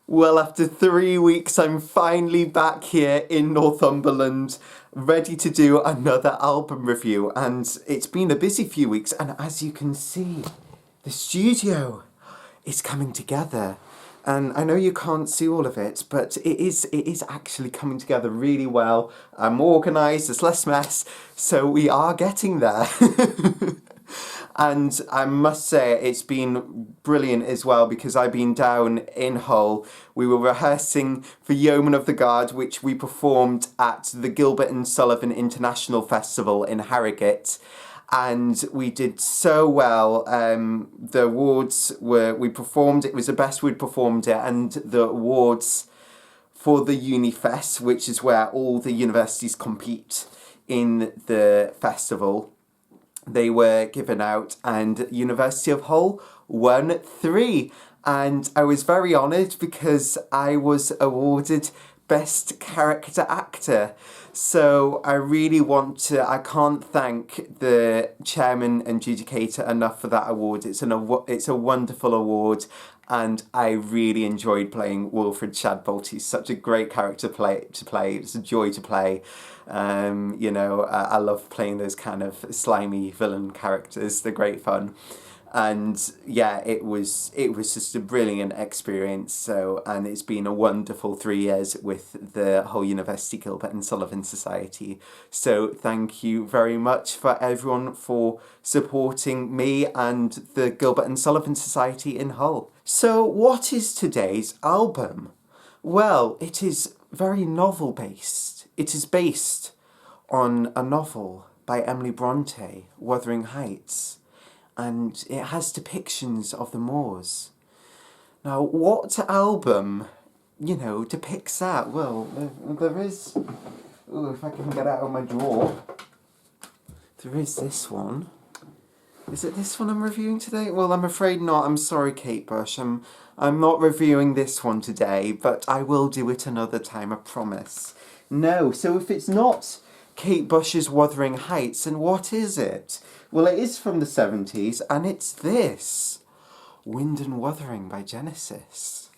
Well, after 3 weeks, I'm finally back here in Northumberland, ready to do another album review. And it's been a busy few weeks, and as you can see, the studio is coming together. And I know you can't see all of it, but it is actually coming together really well. I'm organised, there's less mess, so we are getting there. And I must say it's been brilliant as well because I've been down in Hull. We were rehearsing for Yeoman of the Guard, which we performed at the Gilbert and Sullivan International Festival in Harrogate. And we did so well. The awards we performed, it was the best we'd performed it, and the awards for the Unifest, which is where all the universities compete in the festival, they were given out, and University of Hull won 3. And I was very honoured because I was awarded Best Character Actor. So I can't thank the chairman and adjudicator enough for that award. It's a wonderful award, and I really enjoyed playing Wilfred Shadbolt. He's such a great character to play. It's a joy to play. I love playing those kind of slimy villain characters. They're great fun. And yeah, it was just a brilliant experience. And it's been a wonderful 3 years with the Hull University Gilbert and Sullivan Society. So thank you very much for everyone for supporting me and the Gilbert and Sullivan Society in Hull. So what is today's album? Well, it is very novel based. It is based on a novel by Emily Bronte, Wuthering Heights, and it has depictions of the moors. Now, what album, depicts that? Well, there is... Ooh, if I can get out of my drawer. There is this one. Is it this one I'm reviewing today? Well, I'm afraid not. I'm sorry, Kate Bush. I'm not reviewing this one today, but I will do it another time, I promise. No, so if it's not Kate Bush's Wuthering Heights, then what is it? Well, it is from the 70s, and it's this. Wind and Wuthering by Genesis.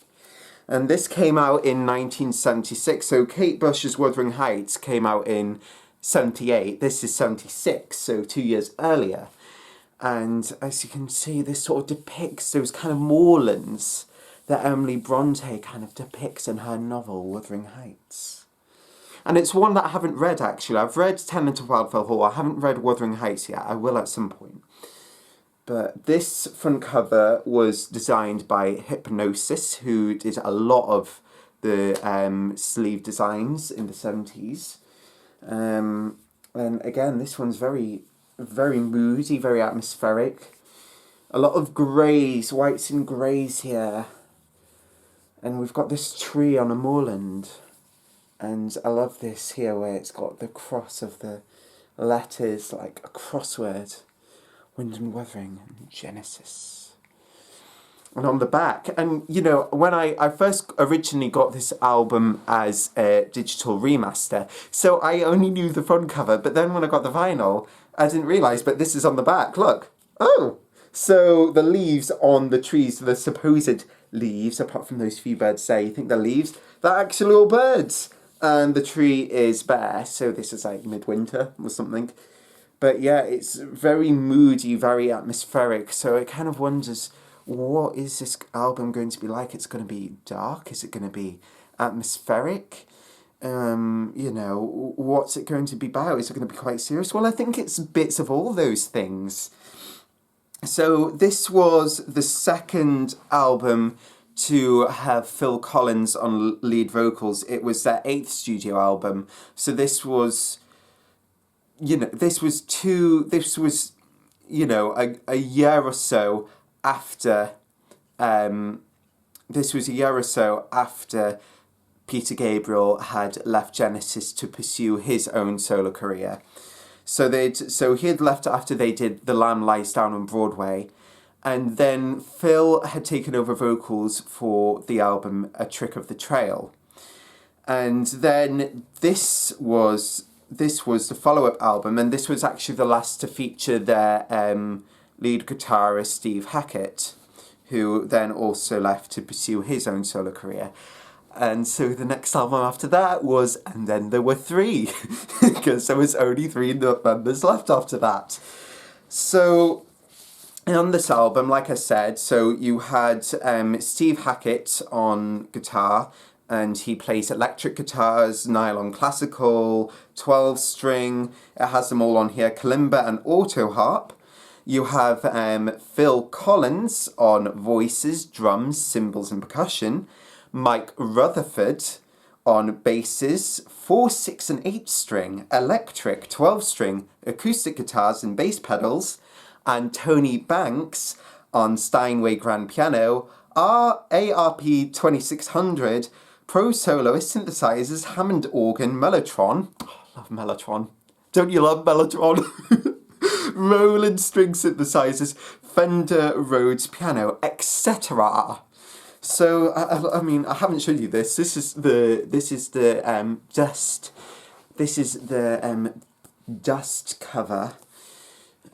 And this came out in 1976, so Kate Bush's Wuthering Heights came out in 78. This is 76, so 2 years earlier. And as you can see, this sort of depicts those kind of moorlands that Emily Bronte kind of depicts in her novel, Wuthering Heights. And it's one that I haven't read, actually. I've read Tenant of Wildfell Hall. I haven't read Wuthering Heights yet. I will at some point. But this front cover was designed by Hipgnosis, who did a lot of the sleeve designs in the 70s. And again, this one's very, very moody, very atmospheric. A lot of greys, whites and greys here. And we've got this tree on a moorland. And I love this here where it's got the cross of the letters, like a crossword. Wind and Wuthering and Genesis. And on the back, and when I first originally got this album as a digital remaster, so I only knew the front cover, but then when I got the vinyl, I didn't realise, but this is on the back, look. Oh! So the leaves on the trees, the supposed leaves, apart from those few birds there, you think they're leaves, they're actually all birds. And the tree is bare, so this is like midwinter or something. But yeah, it's very moody, very atmospheric, so it kind of wonders, what is this album going to be like? It's going to be dark? Is it going to be atmospheric? What's it going to be about? Is it going to be quite serious? Well, I think it's bits of all those things. So this was the second album to have Phil Collins on lead vocals. It was their 8th studio album. So this was, a year or so after, Peter Gabriel had left Genesis to pursue his own solo career. So he had left after they did The Lamb Lies Down on Broadway. And then Phil had taken over vocals for the album A Trick of the Trail. And then this was the follow-up album, and this was actually the last to feature their lead guitarist Steve Hackett, who then also left to pursue his own solo career. And so the next album after that was And Then There Were Three, because there was only three members left after that. So on this album, like I said, so you had Steve Hackett on guitar, and he plays electric guitars, nylon classical, 12-string, it has them all on here, kalimba and auto harp. You have Phil Collins on voices, drums, cymbals and percussion, Mike Rutherford on basses, 4, 6 and 8-string, electric, 12-string, acoustic guitars and bass pedals, and Tony Banks on Steinway grand piano, ARP 2600, pro soloist synthesizers, Hammond organ, Mellotron. Oh, I love Mellotron. Don't you love Mellotron? Roland string synthesizers, Fender Rhodes piano, etc. So I mean, I haven't shown you this. This is the dust cover.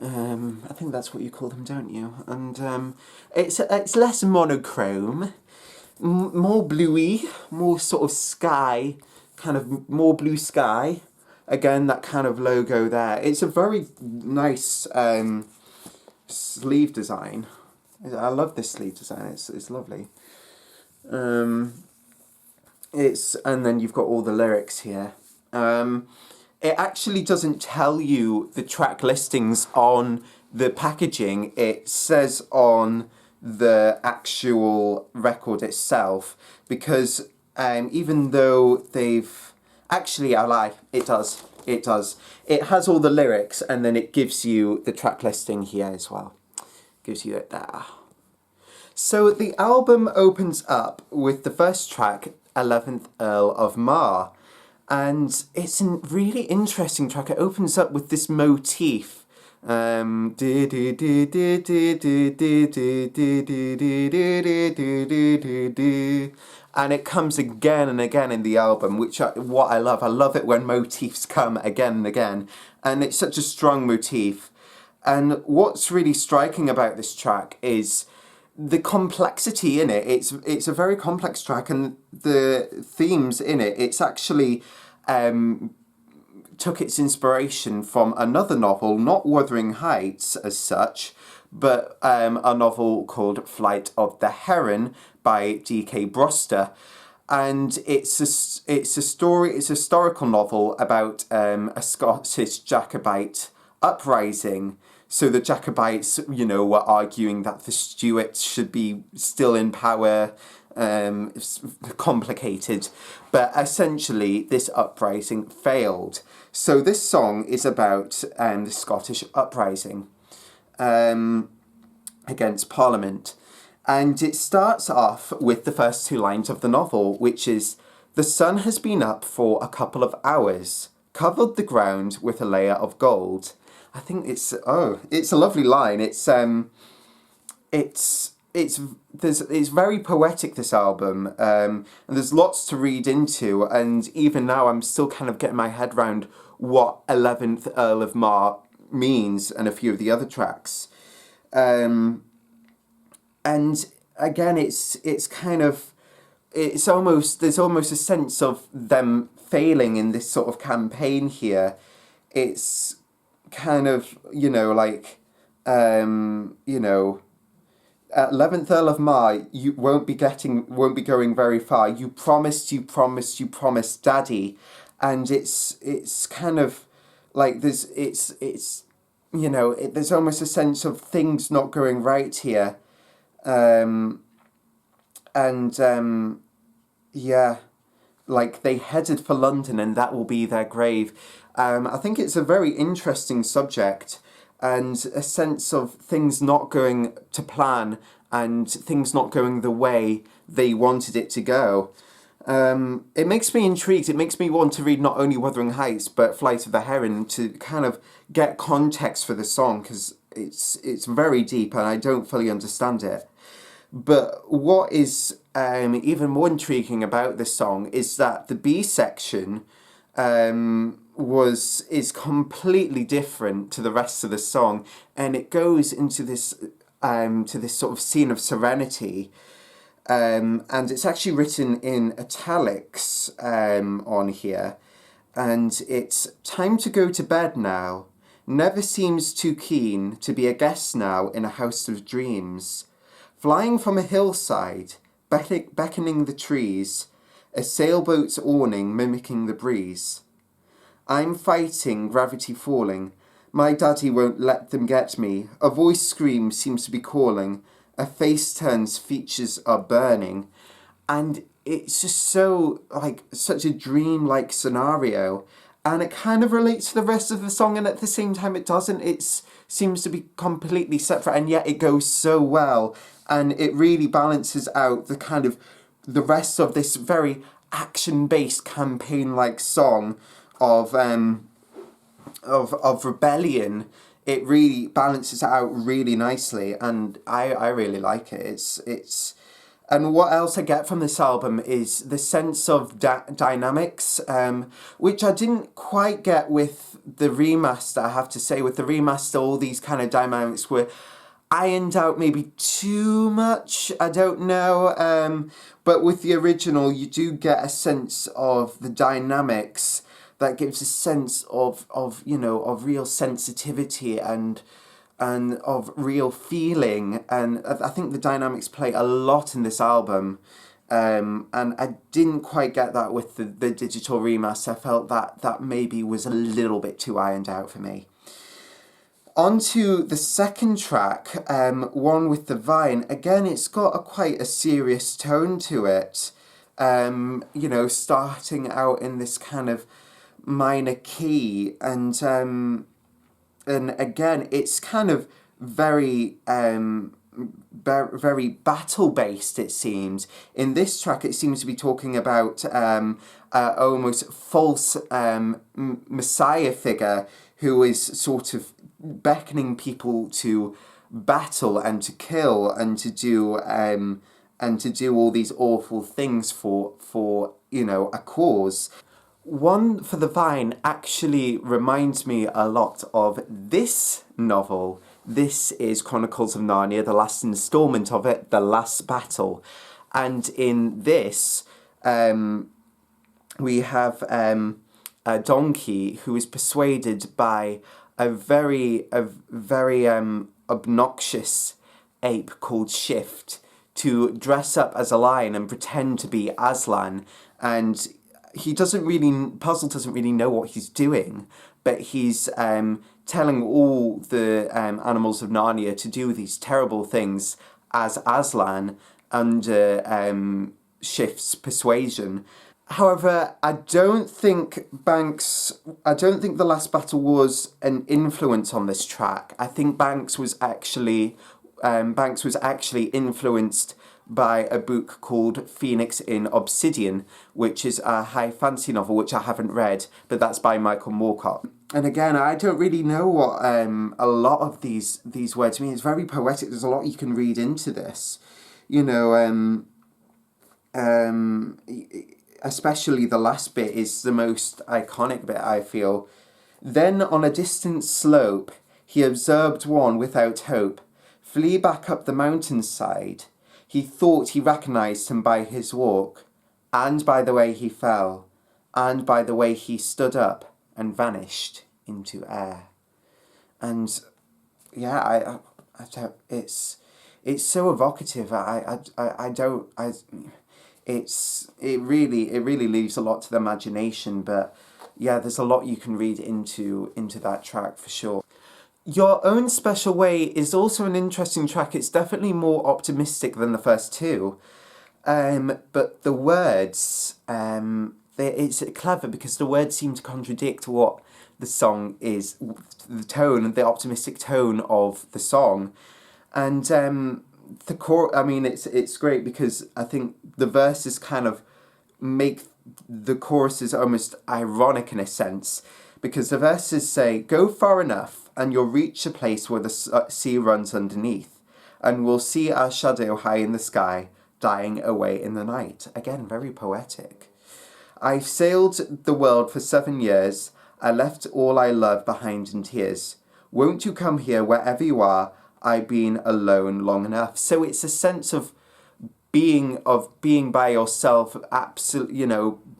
I think that's what you call them, don't you? And it's less monochrome, more bluey, more sort of sky, kind of more blue sky. Again, that kind of logo there. It's a very nice sleeve design. I love this sleeve design. It's lovely. And then you've got all the lyrics here. It actually doesn't tell you the track listings on the packaging. It says on the actual record itself, because even though they've... Actually, I lie. It does. It does. It has all the lyrics, and then it gives you the track listing here as well. Gives you it there. So the album opens up with the first track, 11th Earl of Mar. And it's a really interesting track. It opens up with this motif. And it comes again and again in the album, what I love. I love it when motifs come again and again. And it's such a strong motif. And what's really striking about this track is the complexity in it. It's a very complex track, and the themes in it, it's actually took its inspiration from another novel, not Wuthering Heights as such, but a novel called Flight of the Heron by D.K. Broster. And it's a story, it's a historical novel about a Scottish Jacobite uprising. So the Jacobites, were arguing that the Stuarts should be still in power. It's complicated, but essentially this uprising failed. So this song is about the Scottish uprising against Parliament. And it starts off with the first two lines of the novel, which is, "The sun has been up for a couple of hours, covered the ground with a layer of gold." I think it's a lovely line. It's very poetic, this album, and there's lots to read into. And even now, I'm still kind of getting my head around what 11th Earl of Mar means, and a few of the other tracks. And again, there's almost a sense of them failing in this sort of campaign here. It's kind of, 11th Earl of Mar, you won't be going very far. You promised, Daddy. And it's kind of like there's almost a sense of things not going right here. Like they headed for London and that will be their grave. I think it's a very interesting subject, and a sense of things not going to plan and things not going the way they wanted it to go. It makes me intrigued. It makes me want to read not only Wuthering Heights but Flight of the Heron to kind of get context for the song, because it's very deep and I don't fully understand it. But what is even more intriguing about this song is that the B section is completely different to the rest of the song, and it goes into this to this sort of scene of serenity. And it's actually written in italics on here. And it's time to go to bed now. Never seems too keen to be a guest now in a house of dreams. Flying from a hillside, beckoning the trees, a sailboat's awning mimicking the breeze. I'm fighting gravity falling. My daddy won't let them get me. A voice screams seems to be calling. A face turns, features are burning. And it's just so, like, such a dream-like scenario. And it kind of relates to the rest of the song, and at the same time it doesn't. It seems to be completely separate, and yet it goes so well. And it really balances out the kind of, the rest of this very action-based campaign-like song of rebellion. It really balances it out really nicely, and I really like it. It's and what else I get from this album is the sense of dynamics, which I didn't quite get with the remaster, I have to say. With the remaster, all these kind of dynamics were ironed out maybe too much, I don't know. But with the original, you do get a sense of the dynamics that gives a sense of real sensitivity and of real feeling, and I think the dynamics play a lot in this album, and I didn't quite get that with the digital remaster. I felt that maybe was a little bit too ironed out for me. On to the second track, One with the Vine. Again, it's got quite a serious tone to it, starting out in this kind of minor key, and again it's kind of very very battle based. It seems in this track it seems to be talking about almost false messiah figure who is sort of beckoning people to battle and to kill and to do all these awful things for a cause. One for the Vine actually reminds me a lot of this novel. This is Chronicles of Narnia, the last instalment of it, The Last Battle. And in this, we have a donkey who is persuaded by a very obnoxious ape called Shift to dress up as a lion and pretend to be Aslan. And Puzzle doesn't really know what he's doing, but he's telling all the animals of Narnia to do these terrible things as Aslan under Shift's persuasion. However, I don't think The Last Battle was an influence on this track. I think Banks was actually influenced by a book called Phoenix in Obsidian, which is a high fantasy novel, which I haven't read, but that's by Michael Moorcock. And again, I don't really know what a lot of these words mean. It's very poetic. There's a lot you can read into this. Especially the last bit is the most iconic bit, I feel. Then on a distant slope, he observed one without hope flee back up the mountainside. He thought he recognised him by his walk, and by the way he fell, and by the way he stood up and vanished into air. And yeah, I don't. It's so evocative. It really leaves a lot to the imagination. But yeah, there's a lot you can read into that track for sure. Your Own Special Way is also an interesting track. It's definitely more optimistic than the first two. But the words, it's clever because the words seem to contradict what the song is, the tone, the optimistic tone of the song. And the it's great because I think the verses kind of make the choruses almost ironic in a sense, because the verses say, "Go far enough and you'll reach a place where the sea runs underneath, and we'll see our shadow high in the sky, dying away in the night." Again, very poetic. "I've sailed the world for 7 years. I left all I love behind in tears. Won't you come here wherever you are? I've been alone long enough. So it's a sense of being by yourself, absolutely,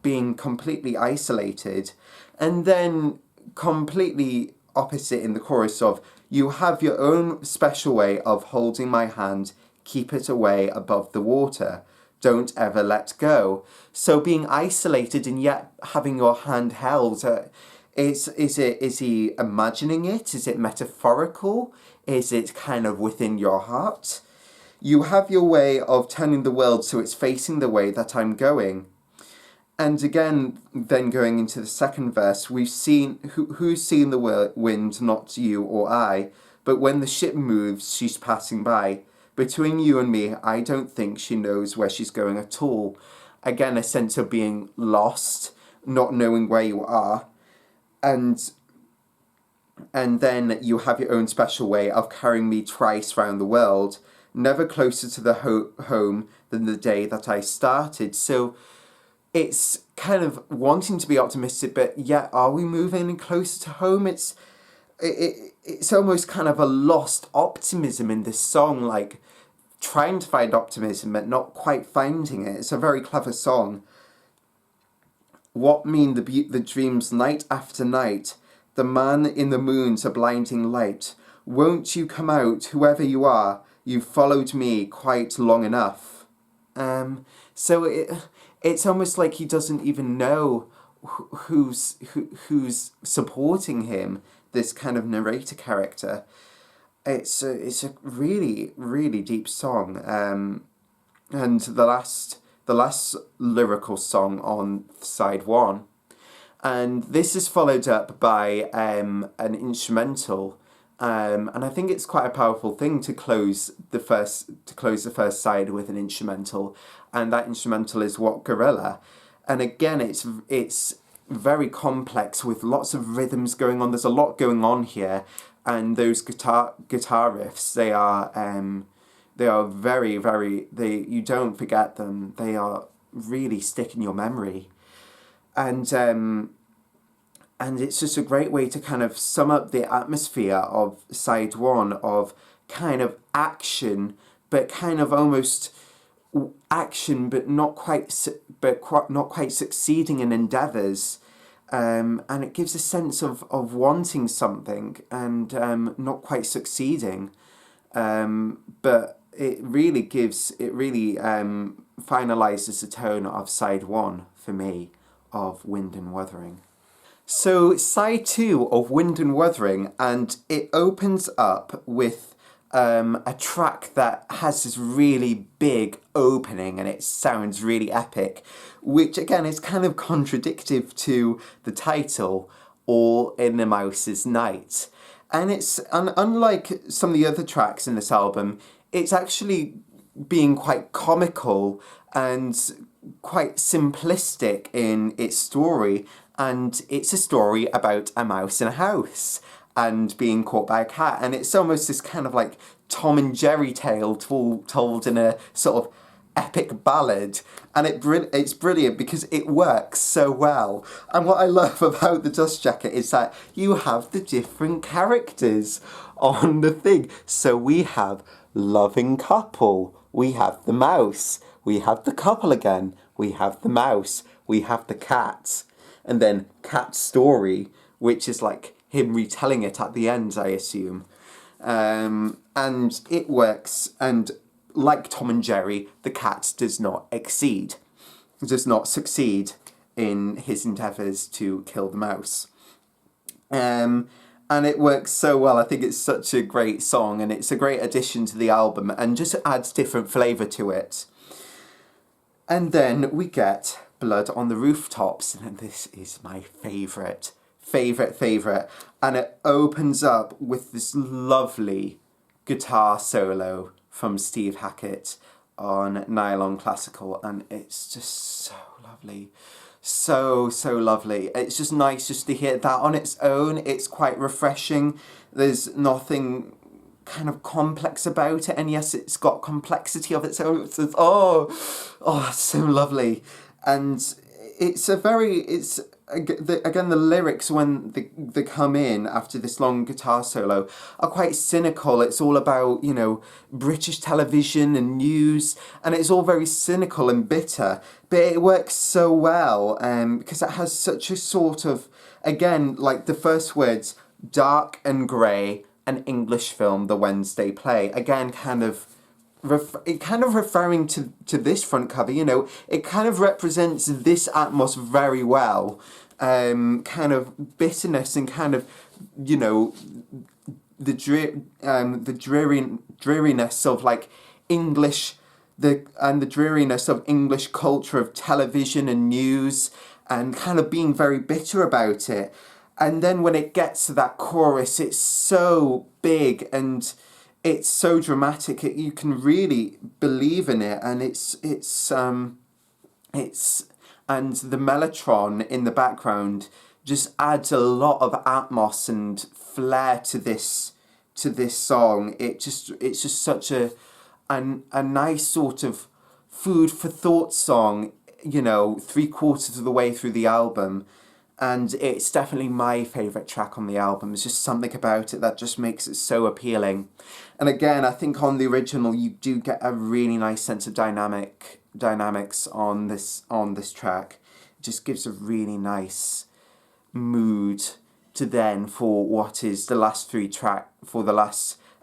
being completely isolated. And then completely opposite in the chorus of, you have your own special way of holding my hand, keep it away above the water, don't ever let go. So being isolated and yet having your hand held, is he imagining it? Is it metaphorical? Is it kind of within your heart? You have your way of turning the world so it's facing the way that I'm going. And again, then going into the second verse, we've seen, who's seen the wind, not you or I, but when the ship moves, she's passing by. Between you and me, I don't think she knows where she's going at all. Again, a sense of being lost, not knowing where you are. And then you have your own special way of carrying me twice round the world, never closer to the home than the day that I started. So it's kind of wanting to be optimistic, but yet are we moving any closer to home? It's almost kind of a lost optimism in this song, like trying to find optimism but not quite finding it. It's a very clever song. What mean the dreams night after night? The man in the moon's a blinding light. Won't you come out, whoever you are? You've followed me quite long enough. So it's almost like he doesn't even know who's supporting him, this kind of narrator character. It's a really, really deep song. And the last lyrical song on side one. And this is followed up by an instrumental. And I think it's quite a powerful thing to close the first side with an instrumental, and that instrumental is What Gorilla. And again, it's very complex with lots of rhythms going on. There's a lot going on here, and those guitar riffs, they are very, very, you don't forget them. They are really stick in your memory, and it's just a great way to kind of sum up the atmosphere of side one, of kind of action, but kind of almost action, but not quite succeeding in endeavours. And it gives a sense of wanting something and not quite succeeding. But it really finalises the tone of side one for me of Wind and Wuthering. So side two of Wind and Wuthering, and it opens up with a track that has this really big opening and it sounds really epic, which again is kind of contradictory to the title, All in the Mouse's Night. And it's unlike some of the other tracks in this album, it's actually being quite comical and quite simplistic in its story. And it's a story about a mouse in a house and being caught by a cat. And it's almost this kind of like Tom and Jerry tale told in a sort of epic ballad. And it's brilliant because it works so well. And what I love about the Dust Jacket is that you have the different characters on the thing. So we have loving couple, we have the mouse, we have the couple again, we have the mouse, we have the cat. And then Cat's story, which is like him retelling it at the end, I assume. And it works, and like Tom and Jerry, the cat does not succeed in his endeavours to kill the mouse. And it works so well. I think it's such a great song, and it's a great addition to the album, and just adds different flavour to it. And then we get Blood on the Rooftops, and this is my favourite. And it opens up with this lovely guitar solo from Steve Hackett on Nylon Classical, and it's just so lovely. So lovely. It's just nice just to hear that on its own. It's quite refreshing. There's nothing kind of complex about it, and yes, it's got complexity of its own. It's so lovely. And it's a again, the lyrics when they come in after this long guitar solo are quite cynical. It's all about, British television and news, and it's all very cynical and bitter. But it works so well because it has such a sort of, again, like the first words, dark and grey, an English film, the Wednesday play. Again, kind of referring to this front cover, it kind of represents this atmos very well. Kind of bitterness and kind of, the dreariness of like English, the dreariness of English culture of television and news, and kind of being very bitter about it. And then when it gets to that chorus, it's so big and it's so dramatic. You can really believe in it, and it's and the mellotron in the background just adds a lot of atmos and flair to this song. It's just such a nice sort of food for thought song. 3/4 of the way through the album. And it's definitely my favourite track on the album. There's just something about it that just makes it so appealing. And again, I think on the original you do get a really nice sense of dynamics on this track. It just gives a really nice mood to then for what is the last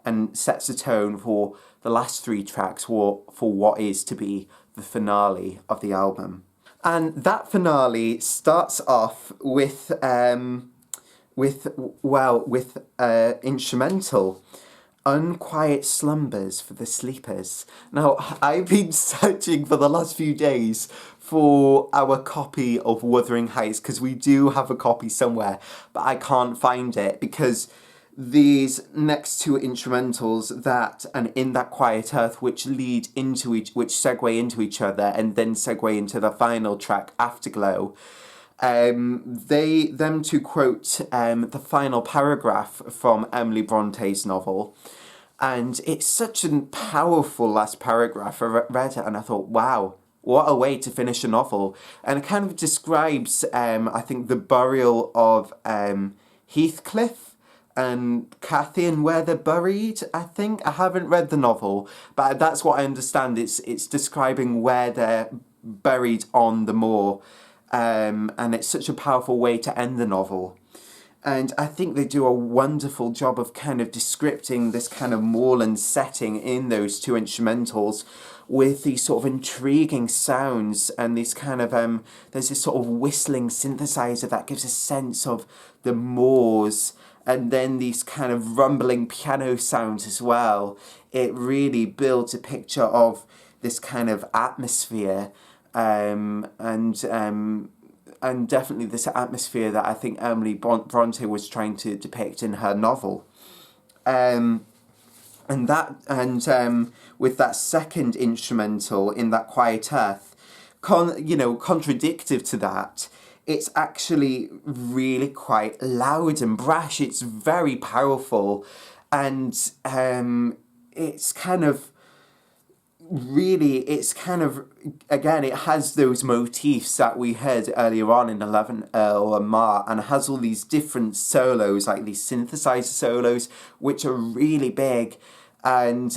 and sets the tone for the last 3 tracks for what is to be the finale of the album. And that finale starts off with instrumental, Unquiet Slumbers for the Sleepers. Now, I've been searching for the last few days for our copy of Wuthering Heights, because we do have a copy somewhere, but I can't find it because these next 2 instrumentals, that and In That Quiet Earth, which segue into each other and then segue into the final track, Afterglow, them two quote the final paragraph from Emily Bronte's novel, and it's such a powerful last paragraph. I read it and I thought, wow, what a way to finish a novel. And it kind of describes, I think, the burial of Heathcliff and Cathy and where they're buried, I think. I haven't read the novel, but that's what I understand. It's describing where they're buried on the moor, and it's such a powerful way to end the novel. And I think they do a wonderful job of kind of descripting this kind of moorland setting in those 2 instrumentals with these sort of intriguing sounds and these kind of, there's this sort of whistling synthesizer that gives a sense of the moors, and then these kind of rumbling piano sounds as well. It really builds a picture of this kind of atmosphere, and definitely this atmosphere that I think Emily Bronte was trying to depict in her novel. With that second instrumental, In That Quiet Earth, contradictive to that, it's actually really quite loud and brash. It's very powerful, and it's kind of again, it has those motifs that we heard earlier on in 11 Earl and Mar, and it has all these different solos, like these synthesizer solos, which are really big, and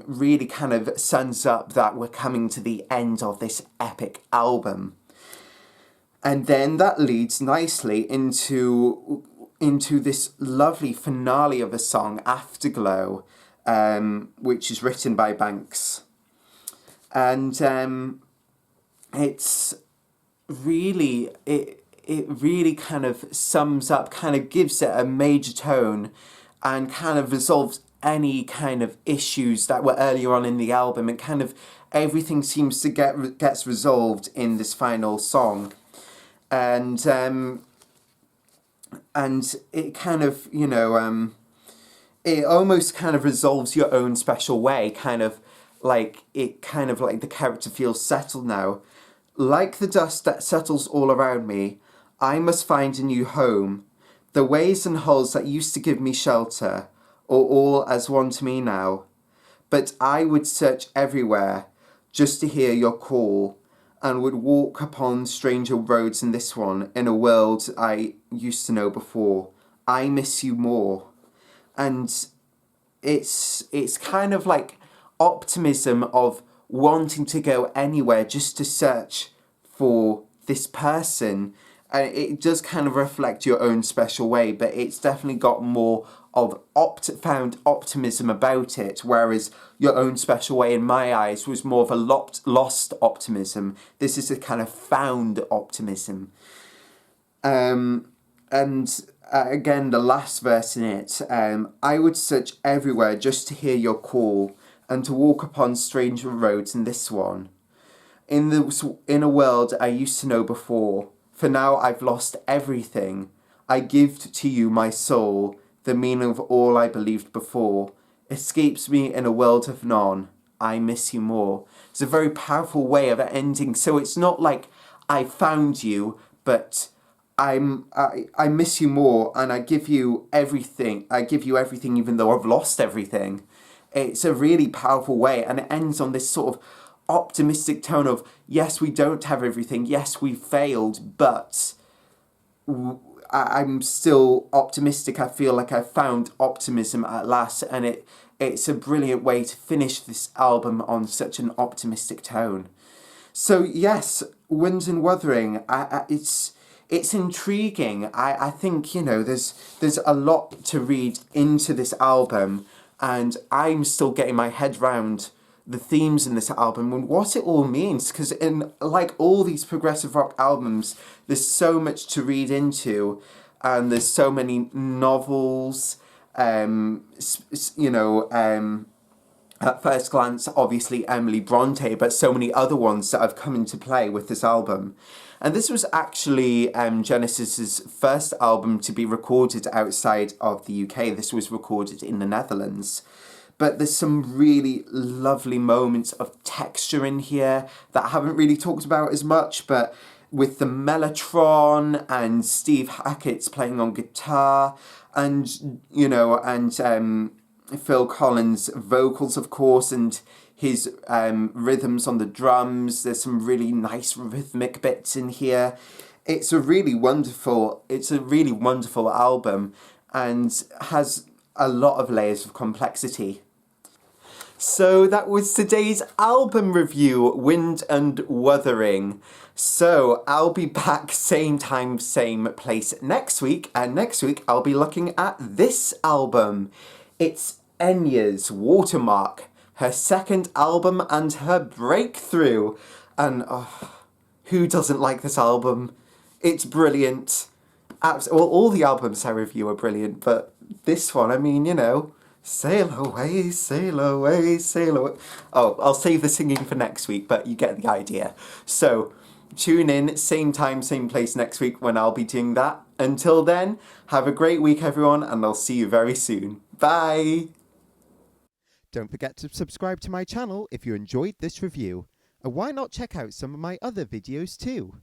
really kind of sums up that we're coming to the end of this epic album. And then that leads nicely into this lovely finale of a song, Afterglow, which is written by Banks. And it's really, it really kind of sums up, kind of gives it a major tone and kind of resolves any kind of issues that were earlier on in the album, and kind of everything seems to gets resolved in this final song. And it kind of, it almost kind of resolves your own special way, kind of like the character feels settled now. Like the dust that settles all around me, I must find a new home. The ways and holes that used to give me shelter are all as one to me now. But I would search everywhere just to hear your call. and would walk upon stranger roads in this one, in a world I used to know before. I miss you more. And it's kind of like optimism of wanting to go anywhere just to search for this person. And it does kind of reflect your own special way, but it's definitely got more of found optimism about it, whereas your own special way in my eyes was more of a lost optimism. This is a kind of found optimism. And again, the last verse in it, I would search everywhere just to hear your call and to walk upon stranger roads in this one. In a world I used to know before, for now I've lost everything. I give to you my soul, the meaning of all I believed before. Escapes me in a world of none. I miss you more. It's a very powerful way of ending. So it's not like I found you, but I miss you more, and I give you everything. I give you everything, even though I've lost everything. It's a really powerful way, and it ends on this sort of optimistic tone of, yes, we don't have everything. Yes, we failed, but I'm still optimistic. I feel like I've found optimism at last, and it's a brilliant way to finish this album on such an optimistic tone. So yes, Wind and Wuthering, it's intriguing. I think, there's a lot to read into this album, and I'm still getting my head round the themes in this album and what it all means, because in like all these progressive rock albums, there's so much to read into, and there's so many novels, at first glance, obviously Emily Bronte, but so many other ones that have come into play with this album. And this was actually Genesis's first album to be recorded outside of the UK. This was recorded in the Netherlands. But there's some really lovely moments of texture in here that I haven't really talked about as much, but with the mellotron and Steve Hackett's playing on guitar, and Phil Collins' vocals, of course, and his rhythms on the drums. There's some really nice rhythmic bits in here. It's a really wonderful album, and has a lot of layers of complexity. So that was today's album review, Wind and Wuthering. So I'll be back same time, same place next week, and next week I'll be looking at this album. It's Enya's Watermark, her second album and her breakthrough. And who doesn't like this album? It's brilliant. Well, all the albums I review are brilliant, but this one, sail away, sail away, sail away. Oh, I'll save the singing for next week, but you get the idea. So, tune in, same time, same place next week when I'll be doing that. Until then, have a great week, everyone, and I'll see you very soon. Bye! Don't forget to subscribe to my channel if you enjoyed this review. And why not check out some of my other videos too?